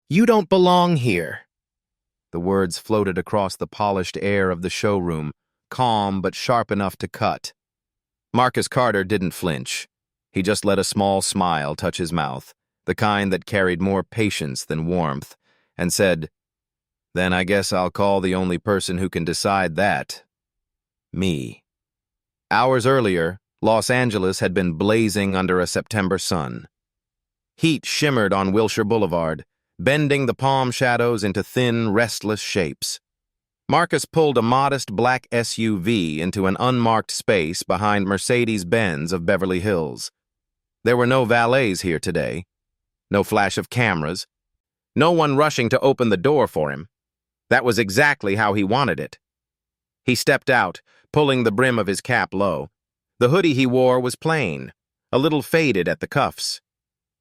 You don't belong here. The words floated across the polished air of the showroom, calm but sharp enough to cut. Marcus Carter didn't flinch. He just let a small smile touch his mouth, the kind that carried more patience than warmth, and said, "Then I guess I'll call the only person who can decide that. Me." Hours earlier, Los Angeles had been blazing under a September sun. Heat shimmered on Wilshire Boulevard, bending the palm shadows into thin, restless shapes. Marcus pulled a modest black SUV into an unmarked space behind Mercedes-Benz of Beverly Hills. There were no valets here today, no flash of cameras, no one rushing to open the door for him. That was exactly how he wanted it. He stepped out, pulling the brim of his cap low. The hoodie he wore was plain, a little faded at the cuffs.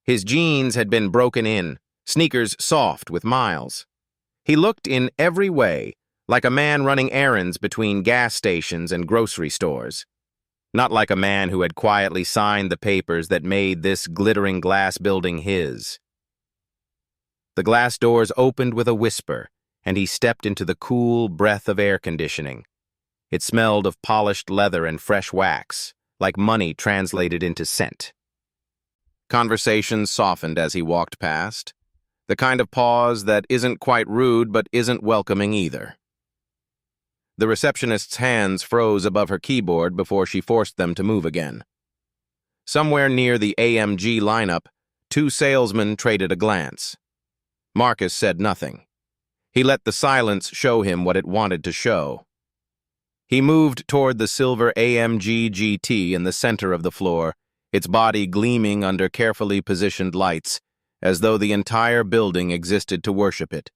His jeans had been broken in, sneakers soft with miles. He looked in every way like a man running errands between gas stations and grocery stores. Not like a man who had quietly signed the papers that made this glittering glass building his. The glass doors opened with a whisper, and he stepped into the cool breath of air conditioning. It smelled of polished leather and fresh wax, like money translated into scent. Conversations softened as he walked past, the kind of pause that isn't quite rude but isn't welcoming either. The receptionist's hands froze above her keyboard before she forced them to move again. Somewhere near the AMG lineup, two salesmen traded a glance. Marcus said nothing. He let the silence show him what it wanted to show. He moved toward the silver AMG GT in the center of the floor, its body gleaming under carefully positioned lights, as though the entire building existed to worship it.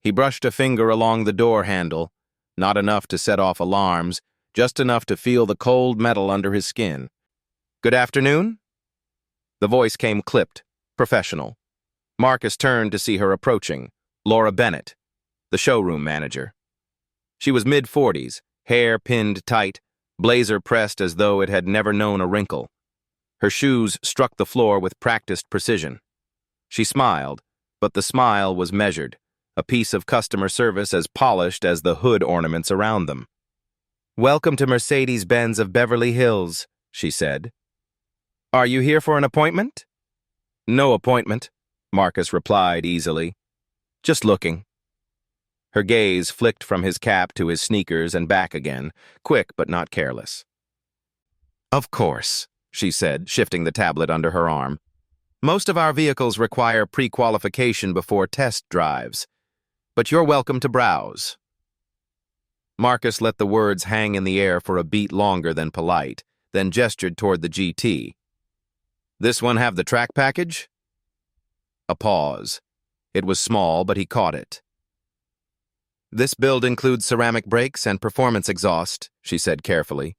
He brushed a finger along the door handle, not enough to set off alarms, just enough to feel the cold metal under his skin. "Good afternoon?" The voice came clipped, professional. Marcus turned to see her approaching, Laura Bennett, the showroom manager. She was mid-40s, hair pinned tight, blazer pressed as though it had never known a wrinkle. Her shoes struck the floor with practiced precision. She smiled, but the smile was measured, a piece of customer service as polished as the hood ornaments around them. "Welcome to Mercedes-Benz of Beverly Hills," she said. "Are you here for an appointment?" "No appointment," Marcus replied easily. "Just looking." Her gaze flicked from his cap to his sneakers and back again, quick but not careless. "Of course," she said, shifting the tablet under her arm. "Most of our vehicles require pre-qualification before test drives, but you're welcome to browse." Marcus let the words hang in the air for a beat longer than polite, then gestured toward the GT. "This one have the track package?" A pause. It was small, but he caught it. "This build includes ceramic brakes and performance exhaust," she said carefully.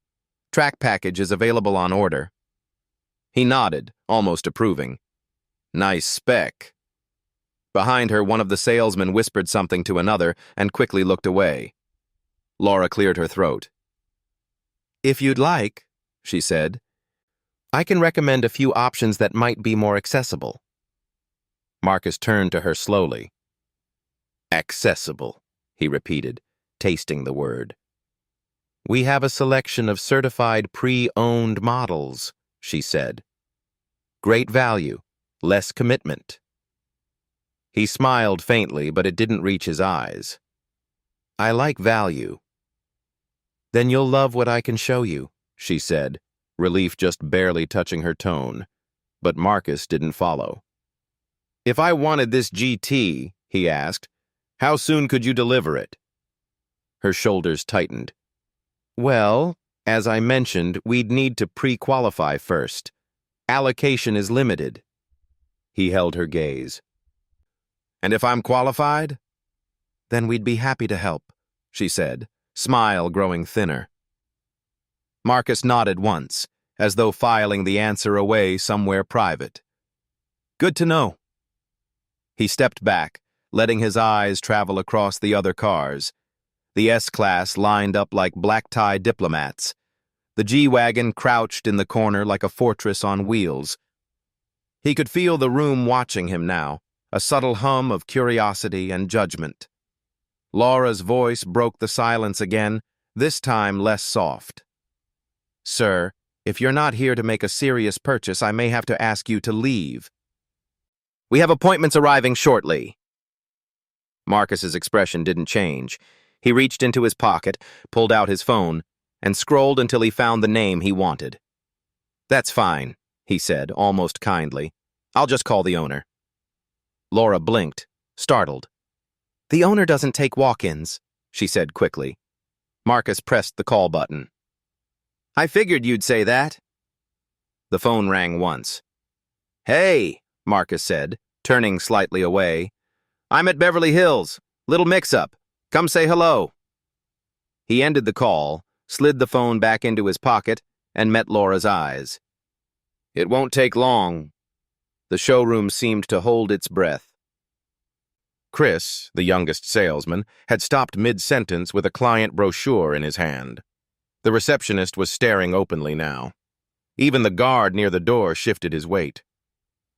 "Track package is available on order." He nodded, almost approving. "Nice spec." Behind her, one of the salesmen whispered something to another and quickly looked away. Laura cleared her throat. "If you'd like," she said, "I can recommend a few options that might be more accessible." Marcus turned to her slowly. "Accessible," he repeated, tasting the word. "We have a selection of certified pre-owned models," she said. "Great value, less commitment." He smiled faintly, but it didn't reach his eyes. "I like value." "Then you'll love what I can show you," she said, relief just barely touching her tone. But Marcus didn't follow. "If I wanted this GT," he asked, "how soon could you deliver it?" Her shoulders tightened. "Well, as I mentioned, we'd need to pre-qualify first. Allocation is limited." He held her gaze. "And if I'm qualified?" "Then we'd be happy to help," she said, smile growing thinner. Marcus nodded once, as though filing the answer away somewhere private. "Good to know." He stepped back, letting his eyes travel across the other cars. The S-Class lined up like black-tie diplomats. The G-Wagon crouched in the corner like a fortress on wheels. He could feel the room watching him now, a subtle hum of curiosity and judgment. Laura's voice broke the silence again, this time less soft. "Sir, if you're not here to make a serious purchase, I may have to ask you to leave. We have appointments arriving shortly." Marcus's expression didn't change. He reached into his pocket, pulled out his phone, and scrolled until he found the name he wanted. "That's fine," he said, almost kindly. "I'll just call the owner." Laura blinked, startled. "The owner doesn't take walk-ins," she said quickly. Marcus pressed the call button. "I figured you'd say that." The phone rang once. "Hey," Marcus said, turning slightly away. "I'm at Beverly Hills. Little mix-up. Come say hello." He ended the call, slid the phone back into his pocket, and met Laura's eyes. "It won't take long." The showroom seemed to hold its breath. Chris, the youngest salesman, had stopped mid-sentence with a client brochure in his hand. The receptionist was staring openly now. Even the guard near the door shifted his weight.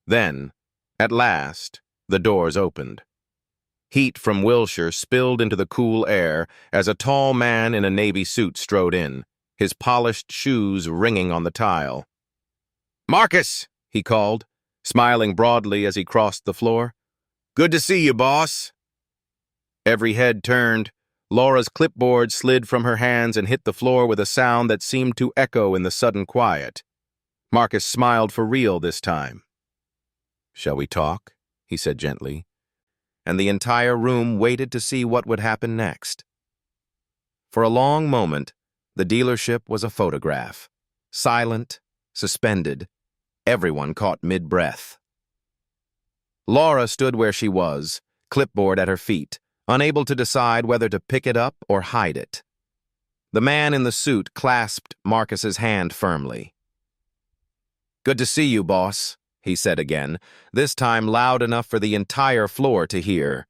Then, at last, the doors opened. Heat from Wilshire spilled into the cool air as a tall man in a navy suit strode in, his polished shoes ringing on the tile. "Marcus," he called, smiling broadly as he crossed the floor. "Good to see you, boss." Every head turned. Laura's clipboard slid from her hands and hit the floor with a sound that seemed to echo in the sudden quiet. Marcus smiled for real this time. "Shall we talk?" he said gently. And the entire room waited to see what would happen next. For a long moment, the dealership was a photograph. Silent, suspended, everyone caught mid-breath. Laura stood where she was, clipboard at her feet, unable to decide whether to pick it up or hide it. The man in the suit clasped Marcus's hand firmly. "Good to see you, boss," he said again, this time loud enough for the entire floor to hear.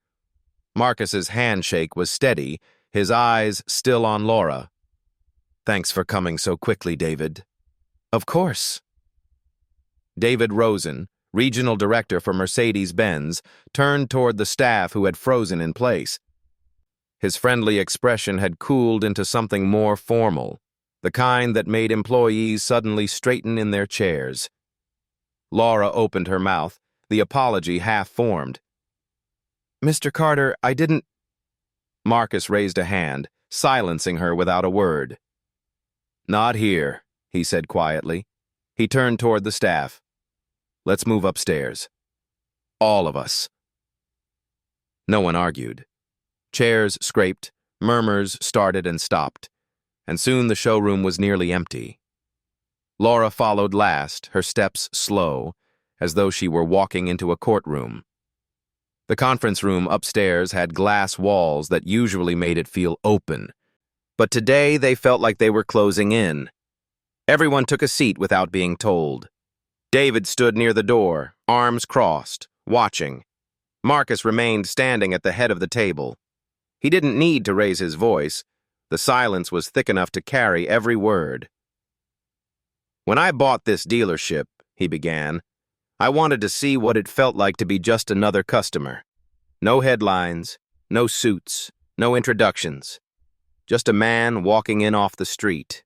Marcus's handshake was steady, his eyes still on Laura. "Thanks for coming so quickly, David." "Of course." David Rosen, regional director for Mercedes-Benz, turned toward the staff who had frozen in place. His friendly expression had cooled into something more formal, the kind that made employees suddenly straighten in their chairs. Laura opened her mouth, the apology half-formed. "Mr. Carter, I didn't—" Marcus raised a hand, silencing her without a word. "Not here," he said quietly. He turned toward the staff. "Let's move upstairs. All of us." No one argued. Chairs scraped, murmurs started and stopped, and soon the showroom was nearly empty. Laura followed last, her steps slow, as though she were walking into a courtroom. The conference room upstairs had glass walls that usually made it feel open, but today they felt like they were closing in. Everyone took a seat without being told. David stood near the door, arms crossed, watching. Marcus remained standing at the head of the table. He didn't need to raise his voice. The silence was thick enough to carry every word. "When I bought this dealership," he began, "I wanted to see what it felt like to be just another customer. No headlines, no suits, no introductions. Just a man walking in off the street."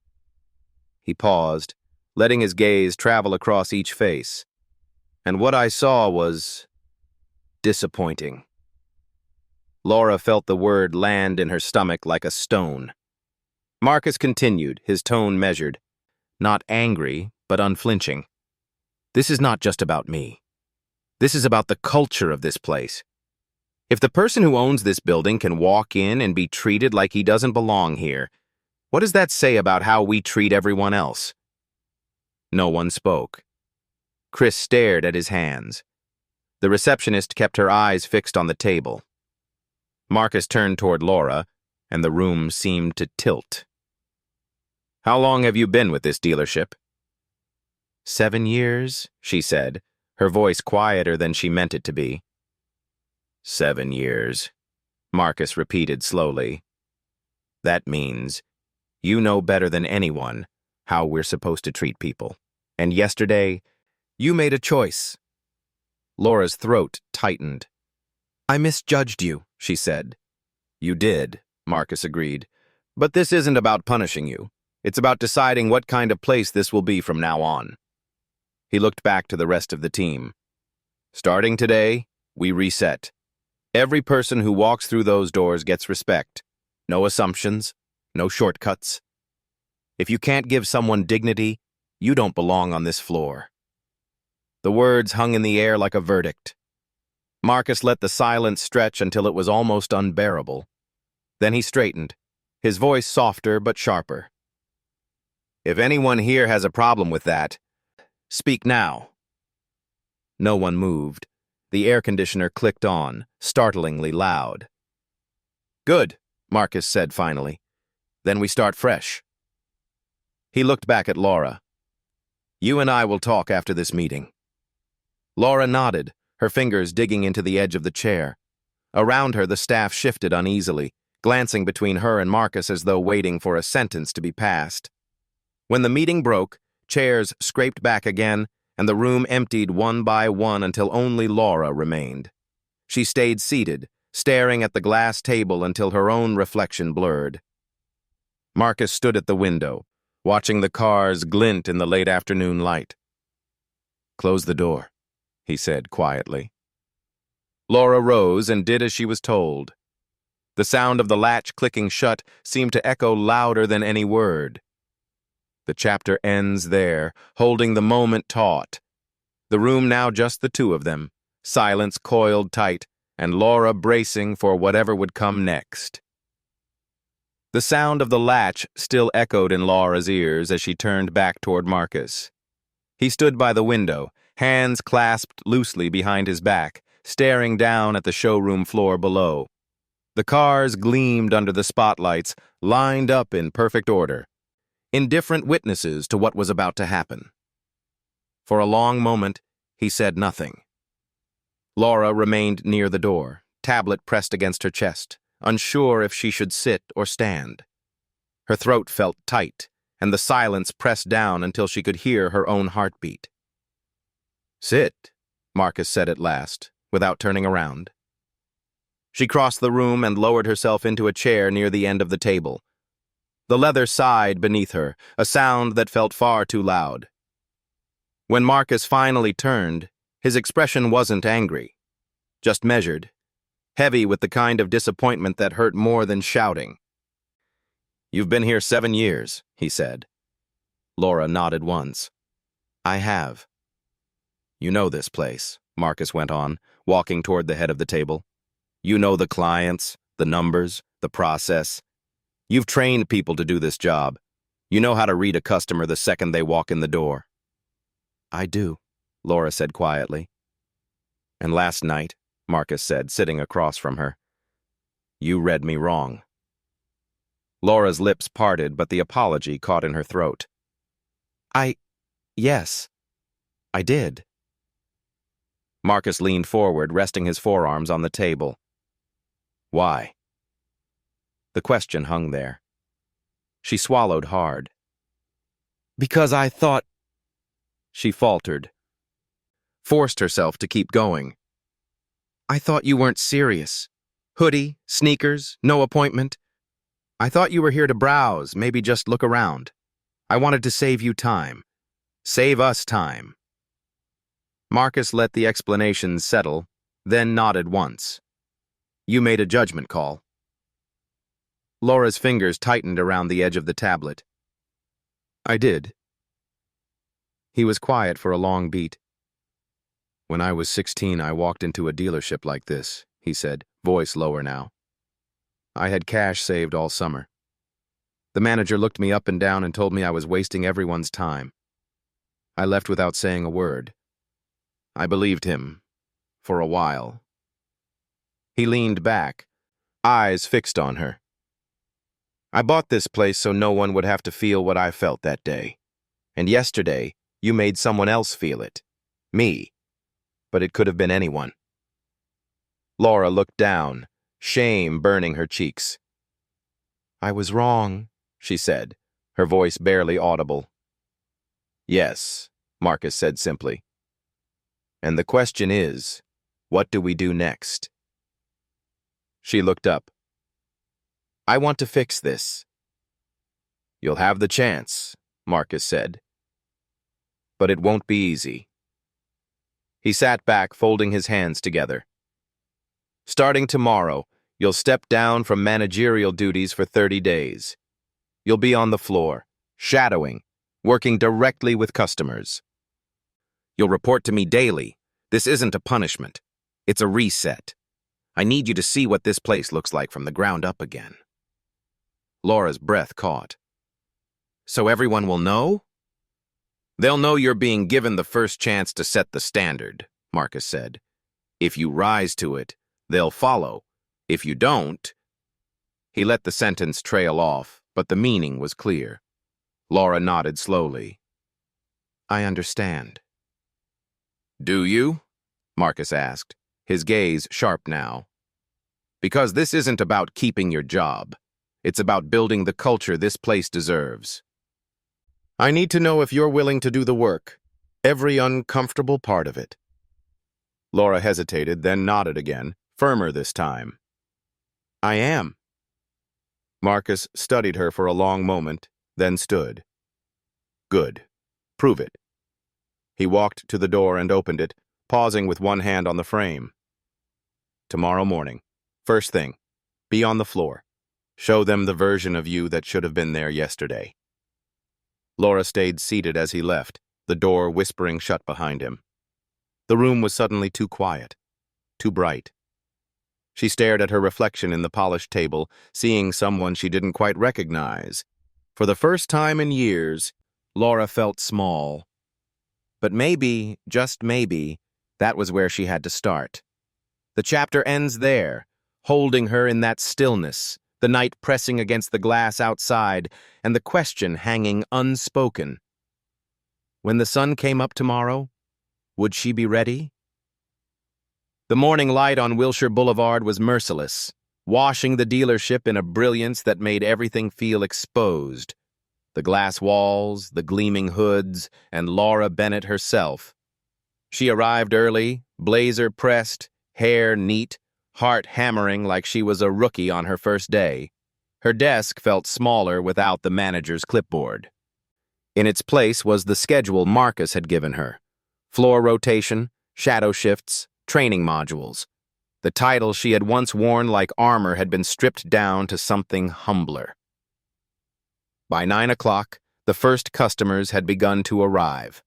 He paused, letting his gaze travel across each face. And what I saw was disappointing. Laura felt the word land in her stomach like a stone. Marcus continued, his tone measured. Not angry, but unflinching. "This is not just about me. This is about the culture of this place. If the person who owns this building can walk in and be treated like he doesn't belong here, what does that say about how we treat everyone else?" No one spoke. Chris stared at his hands. The receptionist kept her eyes fixed on the table. Marcus turned toward Laura, and the room seemed to tilt. "How long have you been with this dealership?" 7 years, she said, her voice quieter than she meant it to be. 7 years, Marcus repeated slowly. "That means you know better than anyone how we're supposed to treat people. And yesterday, you made a choice. Laura's throat tightened. "I misjudged you," she said. "You did," Marcus agreed. "But this isn't about punishing you. It's about deciding what kind of place this will be from now on." He looked back to the rest of the team. "Starting today, we reset. Every person who walks through those doors gets respect. No assumptions, no shortcuts. If you can't give someone dignity, you don't belong on this floor." The words hung in the air like a verdict. Marcus let the silence stretch until it was almost unbearable. Then he straightened, his voice softer but sharper. "If anyone here has a problem with that, speak now." No one moved. The air conditioner clicked on, startlingly loud. "Good," Marcus said finally. "Then we start fresh." He looked back at Laura. "You and I will talk after this meeting." Laura nodded, her fingers digging into the edge of the chair. Around her, the staff shifted uneasily, glancing between her and Marcus as though waiting for a sentence to be passed. When the meeting broke, chairs scraped back again, and the room emptied one by one until only Laura remained. She stayed seated, staring at the glass table until her own reflection blurred. Marcus stood at the window, watching the cars glint in the late afternoon light. "Close the door," he said quietly. Laura rose and did as she was told. The sound of the latch clicking shut seemed to echo louder than any word. The chapter ends there, holding the moment taut. The room now just the two of them, silence coiled tight, and Laura bracing for whatever would come next. The sound of the latch still echoed in Laura's ears as she turned back toward Marcus. He stood by the window, hands clasped loosely behind his back, staring down at the showroom floor below. The cars gleamed under the spotlights, lined up in perfect order, indifferent witnesses to what was about to happen. For a long moment, he said nothing. Laura remained near the door, tablet pressed against her chest, unsure if she should sit or stand. Her throat felt tight, and the silence pressed down until she could hear her own heartbeat. "Sit," Marcus said at last, without turning around. She crossed the room and lowered herself into a chair near the end of the table. The leather sighed beneath her, a sound that felt far too loud. When Marcus finally turned, his expression wasn't angry, just measured, heavy with the kind of disappointment that hurt more than shouting. "You've been here 7 years," he said. Laura nodded once. "I have." "You know this place," Marcus went on, walking toward the head of the table. "You know the clients, the numbers, the process. You've trained people to do this job. You know how to read a customer the second they walk in the door." "I do," Laura said quietly. "And last night," Marcus said, sitting across from her, "you read me wrong." Laura's lips parted, but the apology caught in her throat. Yes, I did." Marcus leaned forward, resting his forearms on the table. "Why?" The question hung there. She swallowed hard. "Because I thought—" She faltered, forced herself to keep going. "I thought you weren't serious. Hoodie, sneakers, no appointment. I thought you were here to browse, maybe just look around. I wanted to save you time. Save us time." Marcus let the explanations settle, then nodded once. "You made a judgment call." Laura's fingers tightened around the edge of the tablet. "I did." He was quiet for a long beat. "When I was 16, I walked into a dealership like this," he said, voice lower now. "I had cash saved all summer. The manager looked me up and down and told me I was wasting everyone's time. I left without saying a word. I believed him, for a while." He leaned back, eyes fixed on her. "I bought this place so no one would have to feel what I felt that day. And yesterday, you made someone else feel it. Me. But it could have been anyone." Laura looked down, shame burning her cheeks. "I was wrong," she said, her voice barely audible. "Yes," Marcus said simply. And the question is, what do we do next? She looked up. I want to fix this. You'll have the chance, Marcus said. But it won't be easy. He sat back, folding his hands together. Starting tomorrow, you'll step down from managerial duties for 30 days. You'll be on the floor, shadowing, working directly with customers. You'll report to me daily. This isn't a punishment. It's a reset. I need you to see what this place looks like from the ground up again. Laura's breath caught. So everyone will know? They'll know you're being given the first chance to set the standard, Marcus said. If you rise to it, they'll follow. If you don't... He let the sentence trail off, but the meaning was clear. Laura nodded slowly. I understand. Do you? Marcus asked, his gaze sharp now. Because this isn't about keeping your job. It's about building the culture this place deserves. I need to know if you're willing to do the work, every uncomfortable part of it. Laura hesitated, then nodded again, firmer this time. I am. Marcus studied her for a long moment, then stood. Good. Prove it. He walked to the door and opened it, pausing with one hand on the frame. Tomorrow morning, first thing, be on the floor. Show them the version of you that should have been there yesterday. Laura stayed seated as he left, the door whispering shut behind him. The room was suddenly too quiet, too bright. She stared at her reflection in the polished table, seeing someone she didn't quite recognize. For the first time in years, Laura felt small. But maybe, just maybe, that was where she had to start. The chapter ends there, holding her in that stillness, the night pressing against the glass outside, and the question hanging unspoken. When the sun came up tomorrow, would she be ready? The morning light on Wilshire Boulevard was merciless, washing the dealership in a brilliance that made everything feel exposed. The glass walls, the gleaming hoods, and Laura Bennett herself. She arrived early, blazer pressed, hair neat, heart hammering like she was a rookie on her first day. Her desk felt smaller without the manager's clipboard. In its place was the schedule Marcus had given her. Floor rotation, shadow shifts, training modules. The title she had once worn like armor had been stripped down to something humbler. By 9 o'clock, the first customers had begun to arrive.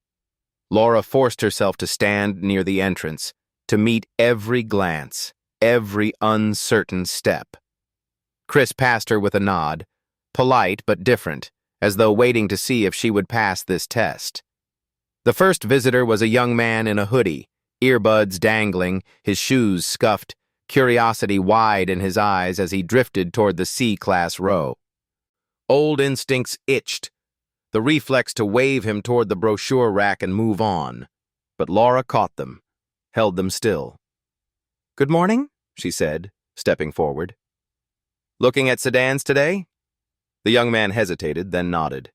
Laura forced herself to stand near the entrance, to meet every glance, every uncertain step. Chris passed her with a nod, polite but different, as though waiting to see if she would pass this test. The first visitor was a young man in a hoodie, earbuds dangling, his shoes scuffed, curiosity wide in his eyes as he drifted toward the C-class row. Old instincts itched, the reflex to wave him toward the brochure rack and move on. But Laura caught them, held them still. Good morning, she said, stepping forward. Looking at sedans today? The young man hesitated, then nodded.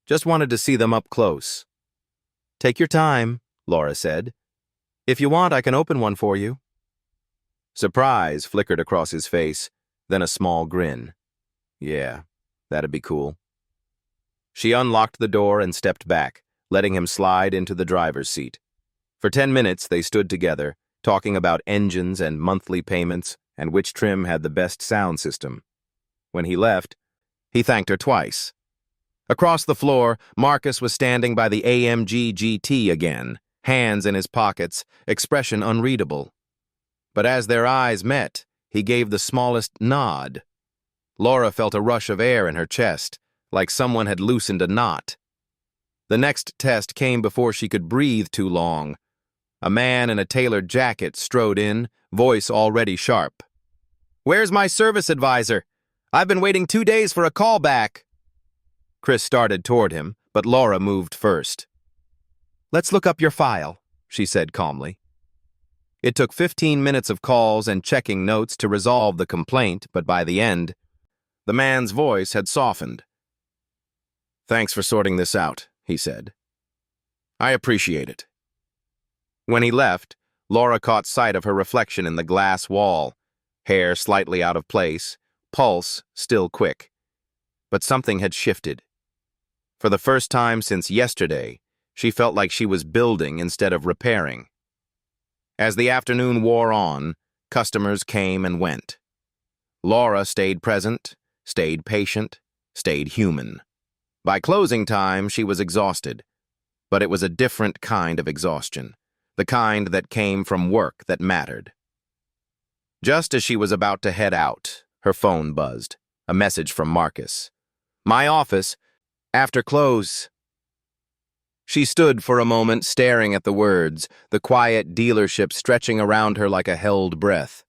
Just wanted to see them up close. Take your time, Laura said. If you want, I can open one for you. Surprise flickered across his face, then a small grin. Yeah, that'd be cool. She unlocked the door and stepped back, letting him slide into the driver's seat. For 10 minutes they stood together, talking about engines and monthly payments and which trim had the best sound system. When he left, he thanked her twice. Across the floor, Marcus was standing by the AMG GT again, hands in his pockets, expression unreadable. But as their eyes met, he gave the smallest nod. Laura felt a rush of air in her chest, like someone had loosened a knot. The next test came before she could breathe too long. A man in a tailored jacket strode in, voice already sharp. Where's my service advisor? I've been waiting 2 days for a call back. Chris started toward him, but Laura moved first. Let's look up your file, she said calmly. It took 15 minutes of calls and checking notes to resolve the complaint, but by the end, the man's voice had softened. Thanks for sorting this out, he said. I appreciate it. When he left, Laura caught sight of her reflection in the glass wall, hair slightly out of place, pulse still quick. But something had shifted. For the first time since yesterday, she felt like she was building instead of repairing. As the afternoon wore on, customers came and went. Laura stayed present, stayed patient, stayed human. By closing time, she was exhausted. But it was a different kind of exhaustion, the kind that came from work that mattered. Just as she was about to head out, her phone buzzed. A message from Marcus. "My office. After close." She stood for a moment staring at the words, the quiet dealership stretching around her like a held breath.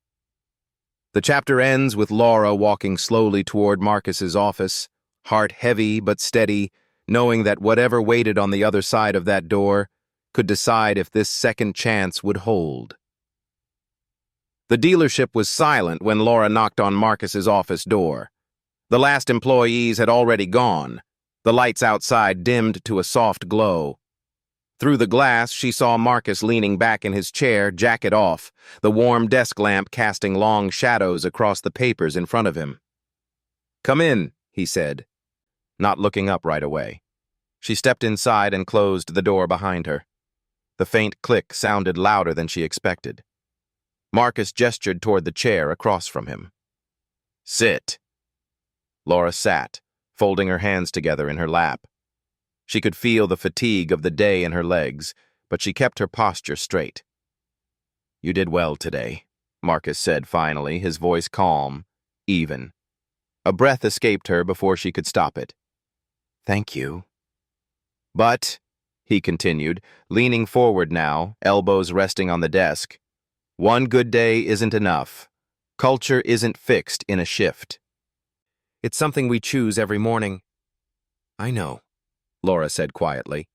The chapter ends with Laura walking slowly toward Marcus's office, heart heavy but steady, knowing that whatever waited on the other side of that door could decide if this second chance would hold. The dealership was silent when Laura knocked on Marcus's office door. The last employees had already gone. The lights outside dimmed to a soft glow. Through the glass, she saw Marcus leaning back in his chair, jacket off, the warm desk lamp casting long shadows across the papers in front of him. "Come in," he said, not looking up right away. She stepped inside and closed the door behind her. The faint click sounded louder than she expected. Marcus gestured toward the chair across from him. "Sit." Laura sat, folding her hands together in her lap. She could feel the fatigue of the day in her legs, but she kept her posture straight. "You did well today," Marcus said finally, his voice calm, even. A breath escaped her before she could stop it. "Thank you." "But," he continued, leaning forward now, elbows resting on the desk, "one good day isn't enough. Culture isn't fixed in a shift. It's something we choose every morning." "I know," Laura said quietly.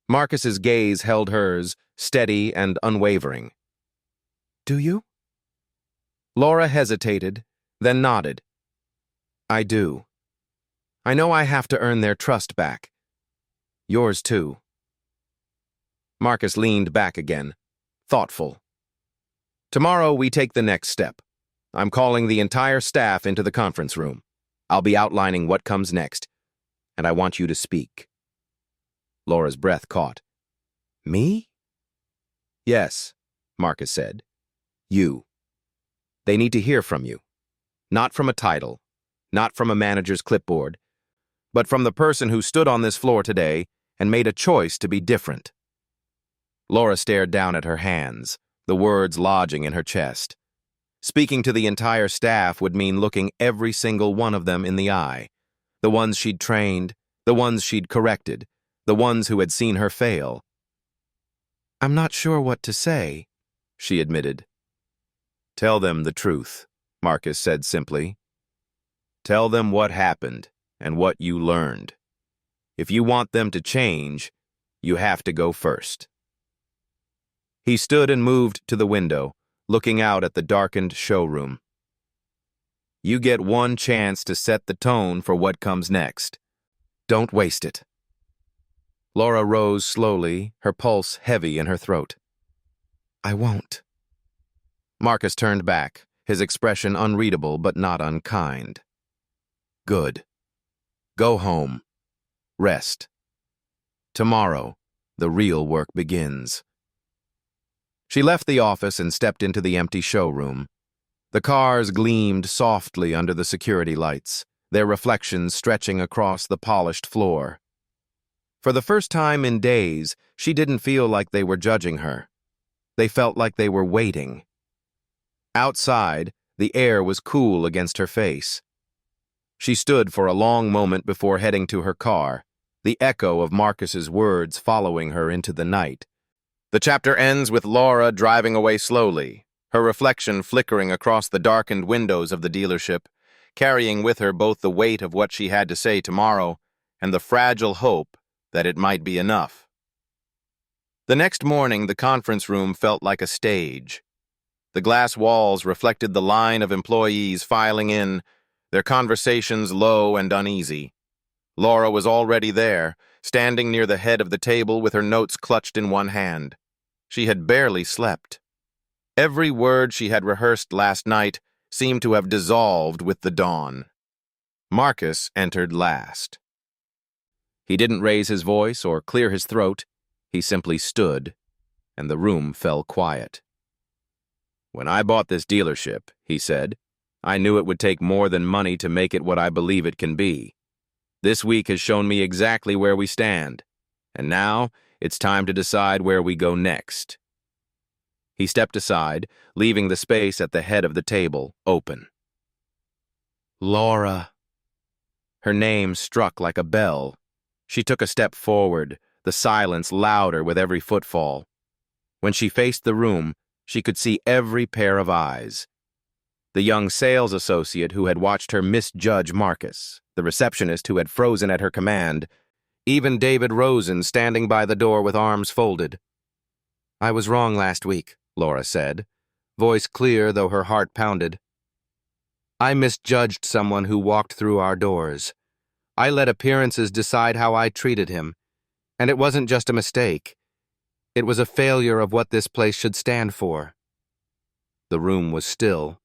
Marcus's gaze held hers, steady and unwavering. "Do you?" Laura hesitated, then nodded. "I do. I know I have to earn their trust back. Yours too." Marcus leaned back again, thoughtful. "Tomorrow we take the next step. I'm calling the entire staff into the conference room. I'll be outlining what comes next, and I want you to speak." Laura's breath caught. "Me?" "Yes," Marcus said. "You. They need to hear from you. Not from a title, not from a manager's clipboard, but from the person who stood on this floor today and made a choice to be different." Laura stared down at her hands, the words lodging in her chest. Speaking to the entire staff would mean looking every single one of them in the eye. The ones she'd trained, the ones she'd corrected, the ones who had seen her fail. "I'm not sure what to say," she admitted. "Tell them the truth," Marcus said simply. "Tell them what happened and what you learned. If you want them to change, you have to go first." He stood and moved to the window, looking out at the darkened showroom. "You get one chance to set the tone for what comes next. Don't waste it." Laura rose slowly, her pulse heavy in her throat. "I won't." Marcus turned back, his expression unreadable but not unkind. "Good. Go home. Rest. Tomorrow, the real work begins." She left the office and stepped into the empty showroom. The cars gleamed softly under the security lights, their reflections stretching across the polished floor. For the first time in days, she didn't feel like they were judging her. They felt like they were waiting. Outside, the air was cool against her face. She stood for a long moment before heading to her car, the echo of Marcus's words following her into the night. The chapter ends with Laura driving away slowly, her reflection flickering across the darkened windows of the dealership, carrying with her both the weight of what she had to say tomorrow and the fragile hope that it might be enough. The next morning, the conference room felt like a stage. The glass walls reflected the line of employees filing in, their conversations low and uneasy. Laura was already there, standing near the head of the table with her notes clutched in one hand. She had barely slept. Every word she had rehearsed last night seemed to have dissolved with the dawn. Marcus entered last. He didn't raise his voice or clear his throat. He simply stood, and the room fell quiet. "When I bought this dealership," he said, "I knew it would take more than money to make it what I believe it can be. This week has shown me exactly where we stand, and now it's time to decide where we go next." He stepped aside, leaving the space at the head of the table open. Laura. Her name struck like a bell. She took a step forward, the silence louder with every footfall. When she faced the room, she could see every pair of eyes. The young sales associate who had watched her misjudge Marcus, the receptionist who had frozen at her command, even David Rosen standing by the door with arms folded. "I was wrong last week," Laura said, voice clear though her heart pounded. "I misjudged someone who walked through our doors. I let appearances decide how I treated him, and it wasn't just a mistake. It was a failure of what this place should stand for." The room was still.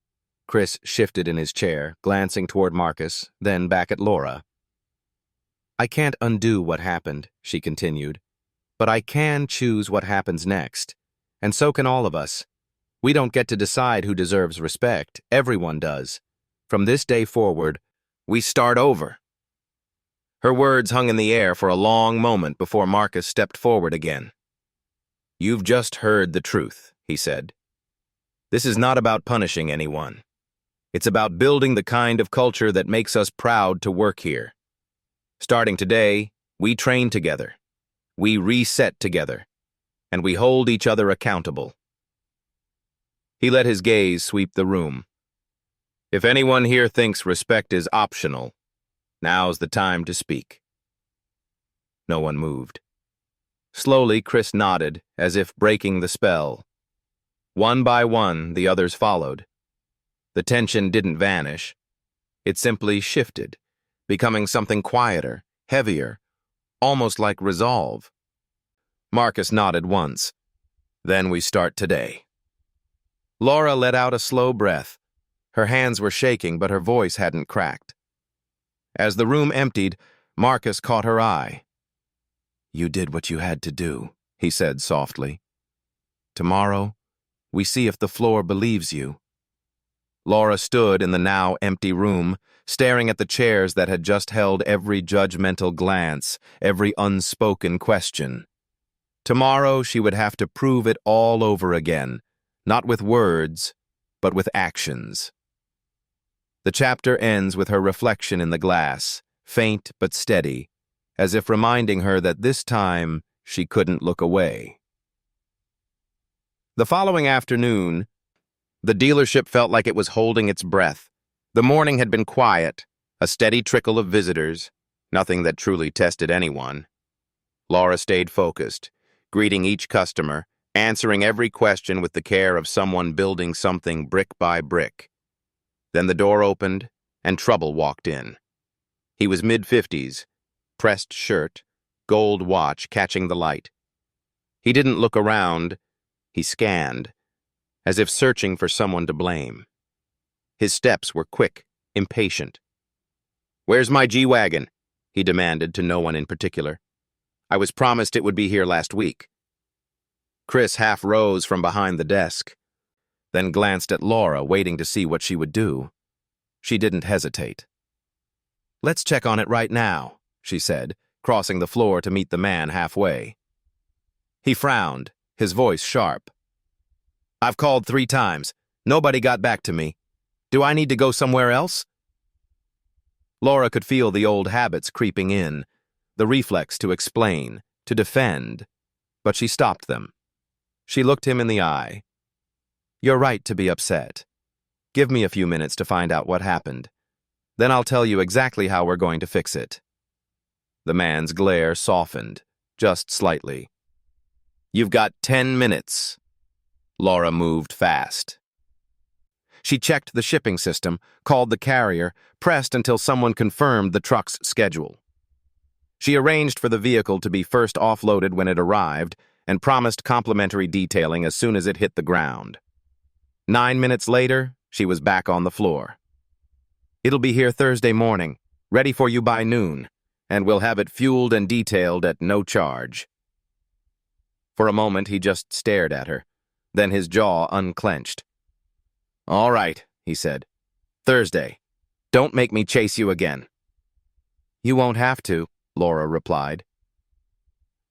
Chris shifted in his chair, glancing toward Marcus, then back at Laura. "I can't undo what happened," she continued, "but I can choose what happens next. And so can all of us. We don't get to decide who deserves respect. Everyone does. From this day forward, we start over." Her words hung in the air for a long moment before Marcus stepped forward again. "You've just heard the truth," he said. "This is not about punishing anyone. It's about building the kind of culture that makes us proud to work here. Starting today, we train together. We reset together. And we hold each other accountable." He let his gaze sweep the room. "If anyone here thinks respect is optional, now's the time to speak." No one moved. Slowly, Chris nodded, as if breaking the spell. One by one, the others followed. The tension didn't vanish. It simply shifted, becoming something quieter, heavier, almost like resolve. Marcus nodded once. "Then we start today." Laura let out a slow breath. Her hands were shaking, but her voice hadn't cracked. As the room emptied, Marcus caught her eye. "You did what you had to do," he said softly. "Tomorrow, we see if the floor believes you." Laura stood in the now empty room, staring at the chairs that had just held every judgmental glance, every unspoken question. Tomorrow she would have to prove it all over again, not with words, but with actions. The chapter ends with her reflection in the glass, faint but steady, as if reminding her that this time she couldn't look away. The following afternoon, the dealership felt like it was holding its breath. The morning had been quiet, a steady trickle of visitors, nothing that truly tested anyone. Laura stayed focused, greeting each customer, answering every question with the care of someone building something brick by brick. Then the door opened, and Trouble walked in. He was mid-50s, pressed shirt, gold watch catching the light. He didn't look around, he scanned, as if searching for someone to blame. His steps were quick, impatient. "Where's my G-Wagon?" he demanded to no one in particular. "I was promised it would be here last week." Chris half rose from behind the desk, then glanced at Laura, waiting to see what she would do. She didn't hesitate. "Let's check on it right now," she said, crossing the floor to meet the man halfway. He frowned, his voice sharp. "I've called 3 times. Nobody got back to me. Do I need to go somewhere else?" Laura could feel the old habits creeping in, the reflex to explain, to defend, but she stopped them. She looked him in the eye. "You're right to be upset. Give me a few minutes to find out what happened. Then I'll tell you exactly how we're going to fix it." The man's glare softened, just slightly. "You've got 10 minutes. Laura moved fast. She checked the shipping system, called the carrier, pressed until someone confirmed the truck's schedule. She arranged for the vehicle to be first offloaded when it arrived, and promised complimentary detailing as soon as it hit the ground. 9 minutes later, she was back on the floor. "It'll be here Thursday morning, ready for you by noon, and we'll have it fueled and detailed at no charge." For a moment, he just stared at her. Then his jaw unclenched. "All right," he said. "Thursday. Don't make me chase you again." "You won't have to," Laura replied.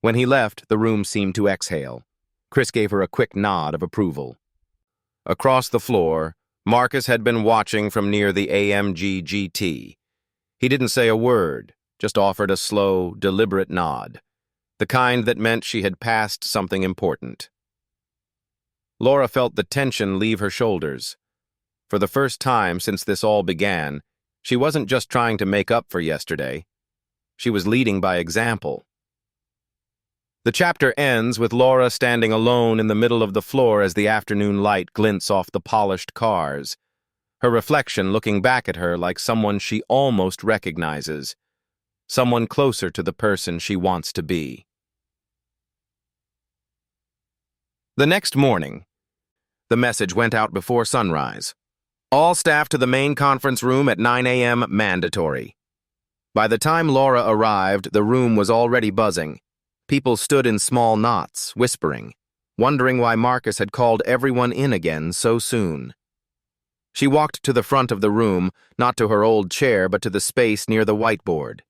When he left, the room seemed to exhale. Chris gave her a quick nod of approval. Across the floor, Marcus had been watching from near the AMG GT. He didn't say a word, just offered a slow, deliberate nod, the kind that meant she had passed something important. Laura felt the tension leave her shoulders. For the first time since this all began, she wasn't just trying to make up for yesterday. She was leading by example. The chapter ends with Laura standing alone in the middle of the floor as the afternoon light glints off the polished cars, her reflection looking back at her like someone she almost recognizes, someone closer to the person she wants to be. The next morning, the message went out before sunrise. "All staff to the main conference room at 9 a.m. mandatory." By the time Laura arrived, the room was already buzzing. People stood in small knots, whispering, wondering why Marcus had called everyone in again so soon. She walked to the front of the room, not to her old chair, but to the space near the whiteboard.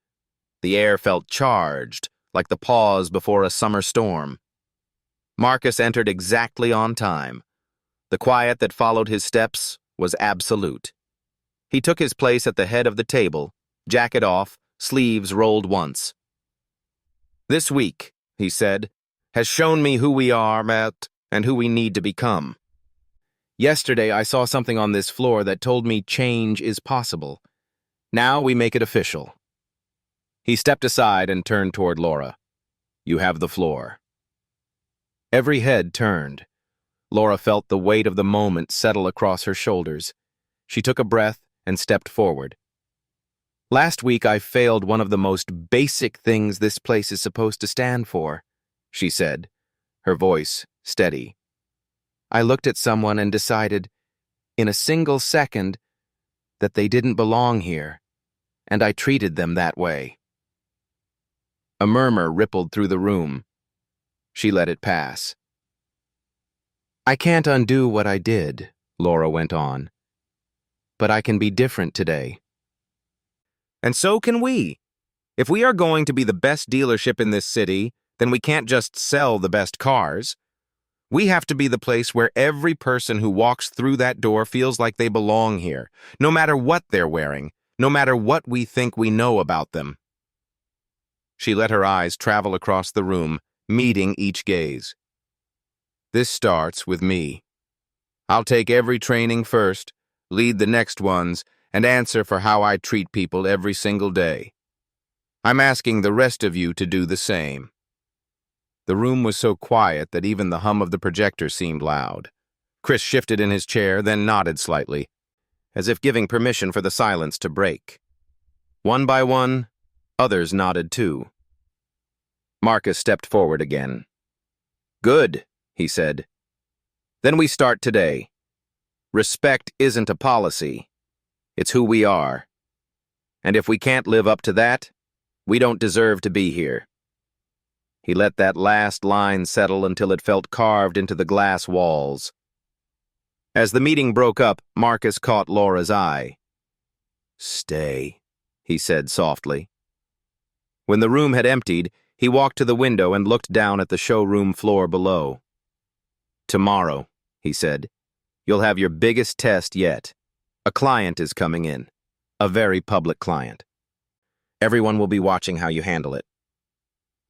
The air felt charged, like the pause before a summer storm. Marcus entered exactly on time. The quiet that followed his steps was absolute. He took his place at the head of the table, jacket off, sleeves rolled once. "This week," he said, "has shown me who we are, Matt, and who we need to become. Yesterday I saw something on this floor that told me change is possible. Now we make it official." He stepped aside and turned toward Laura. "You have the floor." Every head turned. Laura felt the weight of the moment settle across her shoulders. She took a breath and stepped forward. "Last week I failed one of the most basic things this place is supposed to stand for," she said, her voice steady. "I looked at someone and decided, in a single second, that they didn't belong here, and I treated them that way." A murmur rippled through the room. She let it pass. "I can't undo what I did," Laura went on, "but I can be different today." "And so can we. If we are going to be the best dealership in this city, then we can't just sell the best cars. We have to be the place where every person who walks through that door feels like they belong here, no matter what they're wearing, no matter what we think we know about them." She let her eyes travel across the room, meeting each gaze. "This starts with me. I'll take every training first, lead the next ones, and answer for how I treat people every single day. I'm asking the rest of you to do the same." The room was so quiet that even the hum of the projector seemed loud. Chris shifted in his chair, then nodded slightly, as if giving permission for the silence to break. One by one, others nodded too. Marcus stepped forward again. "Good," he said. "Then we start today. Respect isn't a policy. It's who we are. And if we can't live up to that, we don't deserve to be here." He let that last line settle until it felt carved into the glass walls. As the meeting broke up, Marcus caught Laura's eye. "Stay," he said softly. When the room had emptied, he walked to the window and looked down at the showroom floor below. "Tomorrow," he said, "you'll have your biggest test yet. A client is coming in. A very public client. Everyone will be watching how you handle it."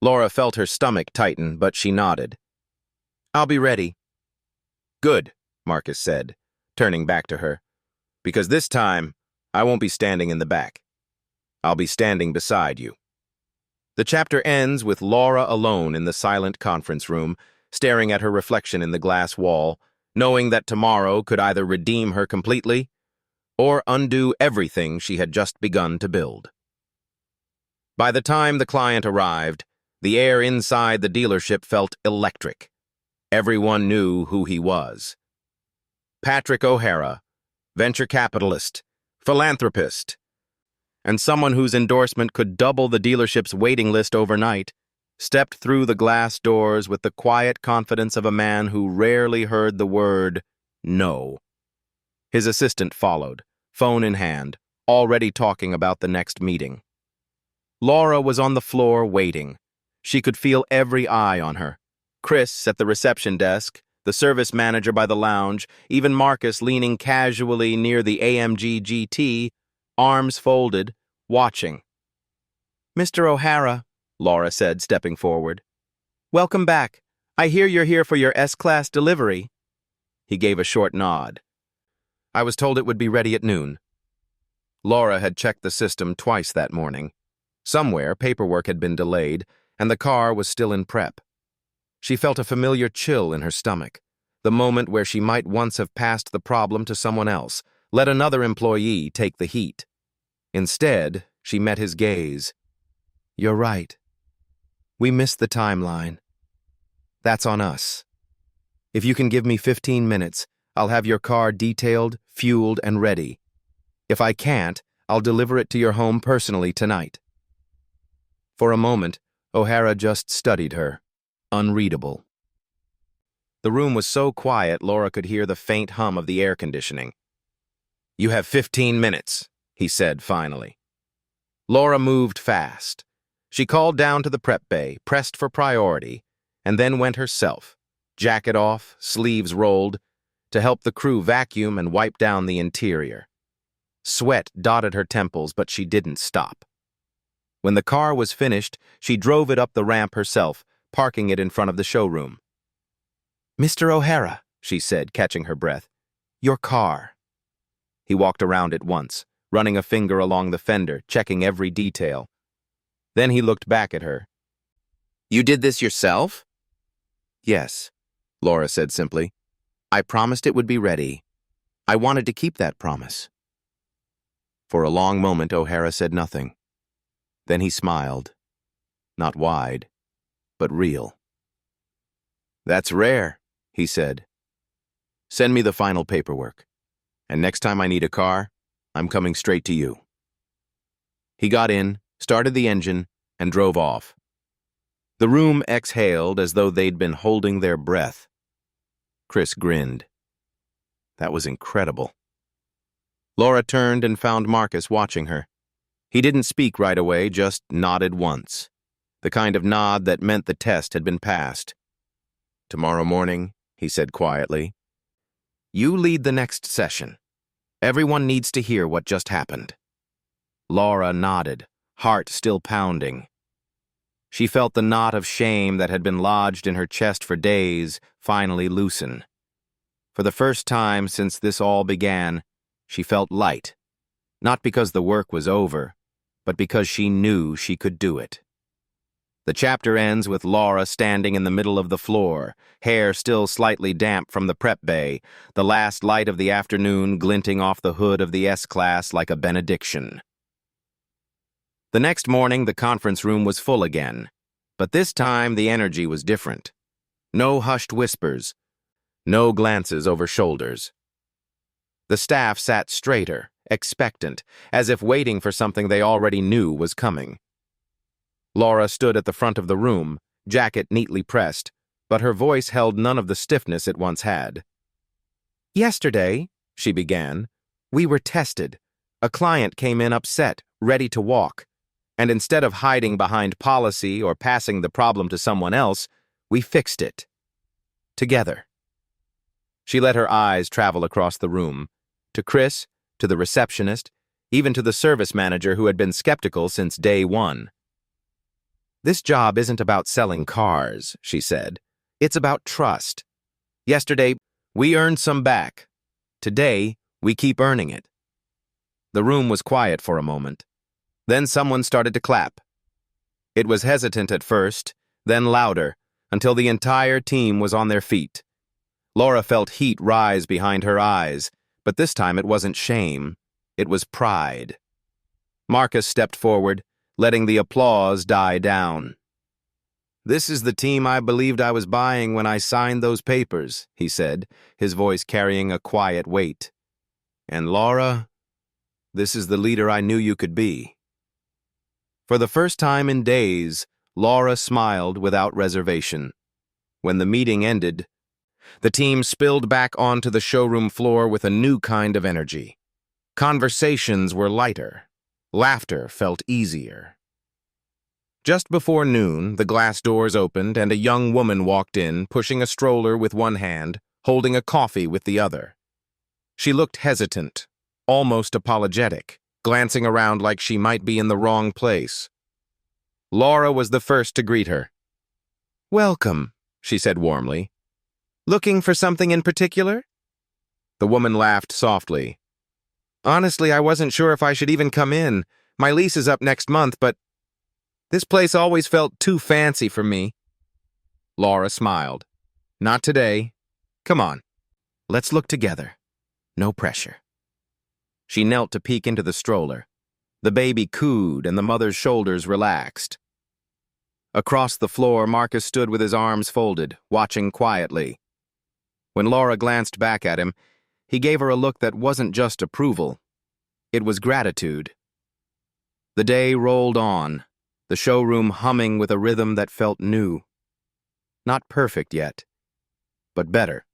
Laura felt her stomach tighten, but she nodded. "I'll be ready." "Good," Marcus said, turning back to her, "because this time, I won't be standing in the back. I'll be standing beside you." The chapter ends with Laura alone in the silent conference room, staring at her reflection in the glass wall, knowing that tomorrow could either redeem her completely or undo everything she had just begun to build. By the time the client arrived, The air inside the dealership felt electric. Everyone knew who he was. Patrick O'Hara, venture capitalist, philanthropist, and someone whose endorsement could double the dealership's waiting list overnight, stepped through the glass doors with the quiet confidence of a man who rarely heard the word no. His assistant followed, phone in hand, already talking about the next meeting. Laura was on the floor waiting. She could feel every eye on her. Chris at the reception desk, the service manager by the lounge, even Marcus leaning casually near the AMG GT, arms folded, watching. "Mr. O'Hara," Laura said, stepping forward. "Welcome back. I hear you're here for your S-Class delivery." He gave a short nod. "I was told it would be ready at noon." Laura had checked the system twice that morning. Somewhere, paperwork had been delayed, and the car was still in prep. She felt a familiar chill in her stomach, the moment where she might once have passed the problem to someone else, let another employee take the heat. Instead, she met his gaze. "You're right. We missed the timeline. That's on us. If you can give me 15 minutes, I'll have your car detailed, fueled, and ready. If I can't, I'll deliver it to your home personally tonight." For a moment, O'Hara just studied her, unreadable. The room was so quiet Laura could hear the faint hum of the air conditioning. "You have 15 minutes, he said finally. Laura moved fast. She called down to the prep bay, pressed for priority, and then went herself, jacket off, sleeves rolled, to help the crew vacuum and wipe down the interior. Sweat dotted her temples, but she didn't stop. When the car was finished, she drove it up the ramp herself, parking it in front of the showroom. "Mr. O'Hara," she said, catching her breath, "your car." He walked around it once, running a finger along the fender, checking every detail. Then he looked back at her. "You did this yourself?" "Yes," Laura said simply. "I promised it would be ready. I wanted to keep that promise." For a long moment, O'Hara said nothing. Then he smiled. Not wide, but real. "That's rare," he said. "Send me the final paperwork. And next time I need a car, I'm coming straight to you." He got in, started the engine, and drove off. The room exhaled as though they'd been holding their breath. Chris grinned. That was incredible. Laura turned and found Marcus watching her. He didn't speak right away, just nodded once. The kind of nod that meant the test had been passed. "Tomorrow morning," he said quietly, "you lead the next session. Everyone needs to hear what just happened." Laura nodded, heart still pounding. She felt the knot of shame that had been lodged in her chest for days finally loosen. For the first time since this all began, she felt light, not because the work was over, but because she knew she could do it. The chapter ends with Laura standing in the middle of the floor, hair still slightly damp from the prep bay, the last light of the afternoon glinting off the hood of the S-Class like a benediction. The next morning, the conference room was full again, but this time the energy was different. No hushed whispers, no glances over shoulders. The staff sat straighter, expectant, as if waiting for something they already knew was coming. Laura stood at the front of the room, jacket neatly pressed, but her voice held none of the stiffness it once had. "Yesterday," she began, "we were tested. A client came in upset, ready to walk. And instead of hiding behind policy or passing the problem to someone else, we fixed it. Together." She let her eyes travel across the room, to Chris, to the receptionist, even to the service manager who had been skeptical since day one. "This job isn't about selling cars," she said. "It's about trust. Yesterday, we earned some back. Today, we keep earning it." The room was quiet for a moment. Then someone started to clap. It was hesitant at first, then louder, until the entire team was on their feet. Laura felt heat rise behind her eyes, but this time it wasn't shame, it was pride. Marcus stepped forward, letting the applause die down. "This is the team I believed I was buying when I signed those papers," he said, his voice carrying a quiet weight. "And Laura, this is the leader I knew you could be." For the first time in days, Laura smiled without reservation. When the meeting ended, the team spilled back onto the showroom floor with a new kind of energy. Conversations were lighter. Laughter felt easier. Just before noon, the glass doors opened and a young woman walked in, pushing a stroller with one hand, holding a coffee with the other. She looked hesitant, almost apologetic, glancing around like she might be in the wrong place. Laura was the first to greet her. "Welcome," she said warmly. "Looking for something in particular?" The woman laughed softly. "Honestly, I wasn't sure if I should even come in. My lease is up next month, but this place always felt too fancy for me." Laura smiled. "Not today. Come on. Let's look together. No pressure." She knelt to peek into the stroller. The baby cooed and the mother's shoulders relaxed. Across the floor, Marcus stood with his arms folded, watching quietly. When Laura glanced back at him, he gave her a look that wasn't just approval. It was gratitude. The day rolled on, the showroom humming with a rhythm that felt new. Not perfect yet, but better.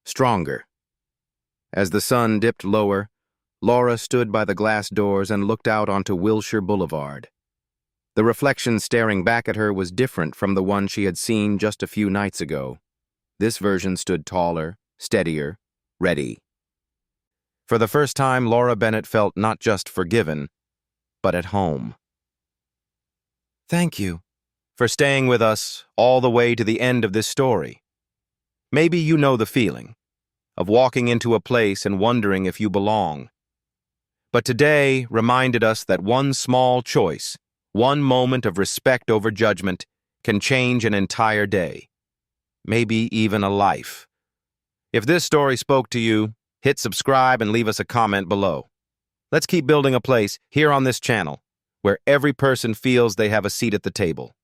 Stronger. As the sun dipped lower, Laura stood by the glass doors and looked out onto Wilshire Boulevard. The reflection staring back at her was different from the one she had seen just a few nights ago. This version stood taller, steadier, ready. For the first time, Laura Bennett felt not just forgiven, but at home. Thank you for staying with us all the way to the end of this story. Maybe you know the feeling of walking into a place and wondering if you belong. But today reminded us that one small choice, one moment of respect over judgment, can change an entire day, maybe even a life. If this story spoke to you, hit subscribe and leave us a comment below. Let's keep building a place here on this channel where every person feels they have a seat at the table.